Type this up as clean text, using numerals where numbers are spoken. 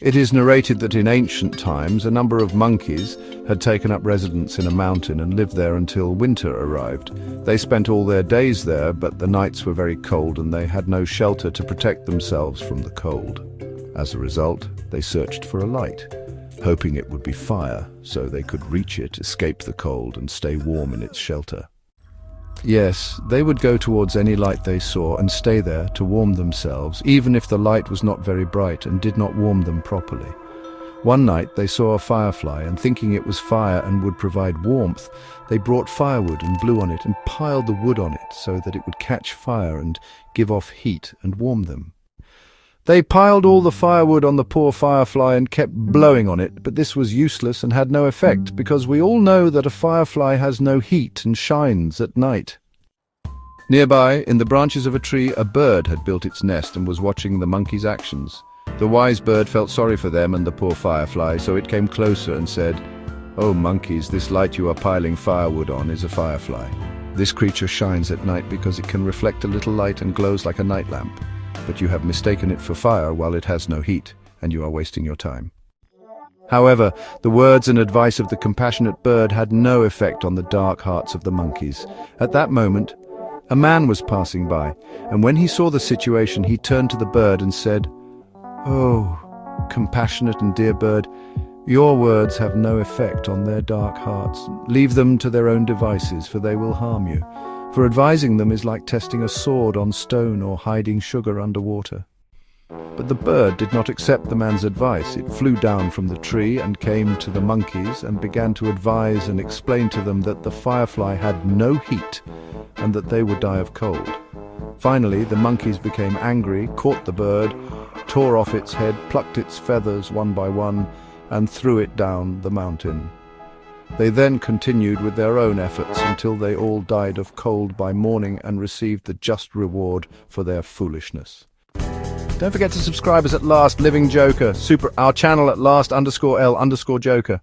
It is narrated that in ancient times, a number of monkeys had taken up residence in a mountain and lived there until winter arrived. They spent all their days there, but the nights were very cold and they had no shelter to protect themselves from the cold. As a result, they searched for a light, hoping it would be fire, so they could reach it, escape the cold, and stay warm in its shelter. Yes, they would go towards any light they saw and stay there to warm themselves, even if the light was not very bright and did not warm them properly. One night they saw a firefly, and thinking it was fire and would provide warmth, they brought firewood and blew on it and piled the wood on it so that it would catch fire and give off heat and warm them. They piled all the firewood on the poor firefly and kept blowing on it, but this was useless and had no effect, because we all know that a firefly has no heat and shines at night. Nearby, in the branches of a tree, a bird had built its nest and was watching the monkeys' actions. The wise bird felt sorry for them and the poor firefly, so it came closer and said, "Oh monkeys, this light you are piling firewood on is a firefly. This creature shines at night because it can reflect a little light and glows like a night lamp. But you have mistaken it for fire while it has no heat, and you are wasting your time." However, the words and advice of the compassionate bird had no effect on the dark hearts of the monkeys. At that moment, a man was passing by, and when he saw the situation, he turned to the bird and said, "Oh, compassionate and dear bird, your words have no effect on their dark hearts. Leave them to their own devices, for they will harm you. For advising them is like testing a sword on stone or hiding sugar underwater." But the bird did not accept the man's advice. It flew down from the tree and came to the monkeys and began to advise and explain to them that the firefly had no heat and that they would die of cold. Finally, the monkeys became angry, caught the bird, tore off its head, plucked its feathers one by one, and threw it down the mountain. They then continued with their own efforts until they all died of cold by morning and received the just reward for their foolishness. Don't forget to subscribe us at Last Living Joker, our channel at last_L_Joker.